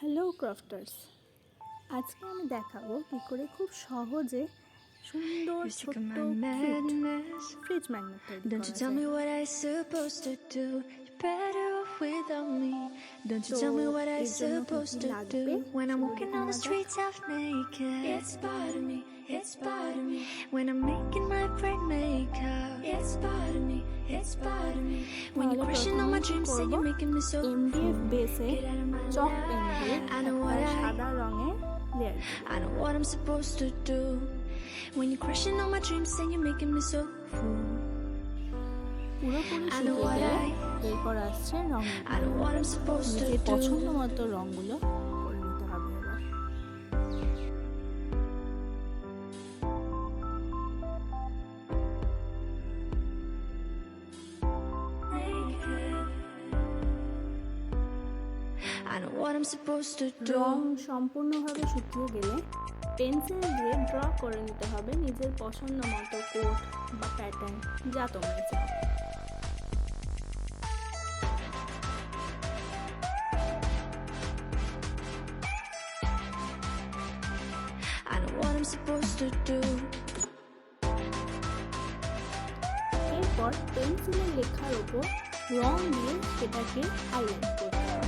Hello ক্রাফটার্স, আজকে আমি দেখাবো কী করে খুব সহজে সুন্দর ছোট্ট ফ্রিজ ম্যাগনেট তৈরি করা যায়। তো এর জন্য কী লাগবে MDF বেসে চক পেন দিয়ে একটা সাদা রঙের লেয়ার পুরোপুরি শুকিয়ে গেলে এরপর আসছে রঙের নিজের পছন্দ মতো রঙগুলো করে নিতে হবে। রং সম্পূর্ণভাবে শুকিয়ে গেলে পেন্সিল দিয়ে ড্র করে নিতে হবে নিজের পছন্দ মতো কোট বা প্যাটার্ন যা তোমরা চাও। এরপর পেন্সিলের লেখার ওপর রং দিয়ে সেটাকে হাইলাইট করতে হবে।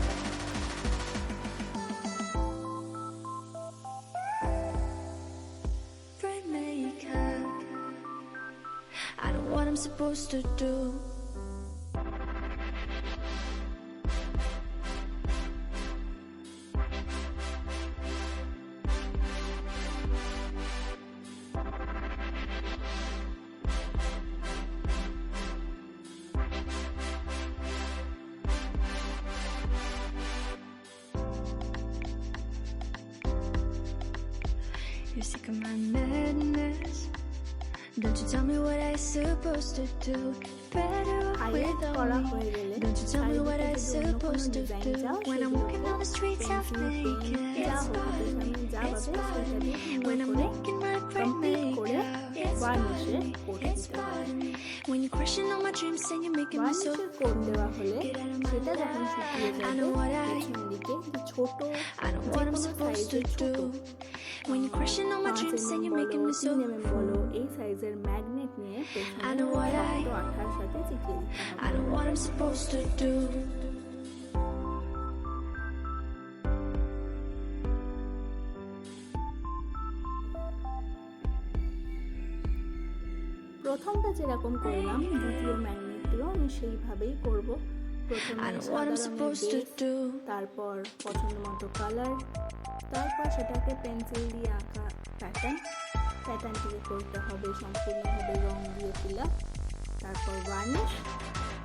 I'm supposed to do. You're sick of my madness. Don't you tell me what I'm supposed to do. Better off without me. Don't you tell me what I'm supposed to do. When I'm walking on the streets half naked, it's bothering me, it's bothering me. When I'm making my brain makeup, it's bothering me, it's bothering me. When you're crushing all my dreams and you're making me so full. Get out of my life. I know what I'm supposed to do. When you're crushing all my dreams and you're making me so full. এই সাইজের magnet নিয়ে পেছনে আঠার সাথে চিপকে দিতে হবে। I know what I'm supposed to do. প্রথমটা যেরকম করলাম দ্বিতীয় ম্যাগনেটটিও আমি সেইভাবেই করব। প্রথমে সাদা রঙের বেস, তারপর পছন্দ মতো কালার, তারপর সেটাকে পেন্সিল দিয়ে আঁকা প্যাটার্নটিকে করতে হবে সম্পূর্ণভাবে রং দিয়ে ফিল আপ, তারপর ভার্নিশ,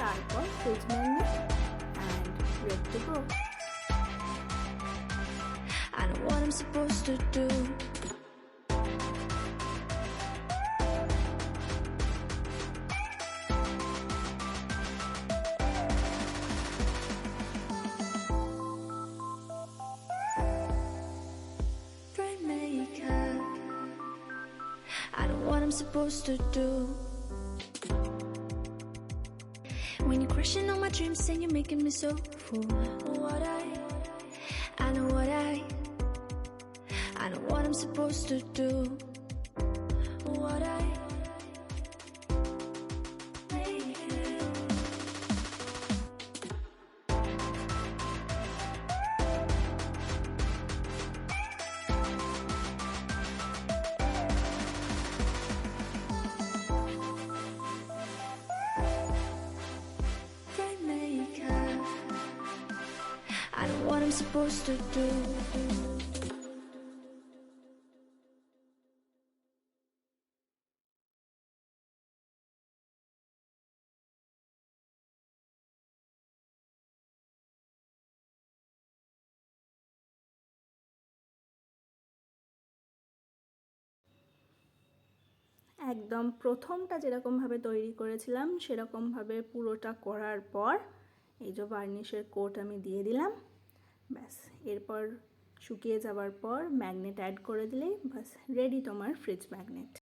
তারপর fridge magnet and ready to go. I know what I'm supposed to do. I know what I'm supposed to do. When you're crushing all my dreams and you're making me so full. I know what I'm supposed to do. I know what I'm supposed to do. একদম প্রথমটা যেরকমভাবে তৈরি করেছিলাম সেরকমভাবে পুরোটা করার পর এই যে ভার্নিশের কোট আমি দিয়ে দিলাম। ব্যাস, এরপর শুকিয়ে যাওয়ার পর ম্যাগনেট অ্যাড করে দিলেই ব্যাস রেডি তোমার ফ্রিজ ম্যাগনেট।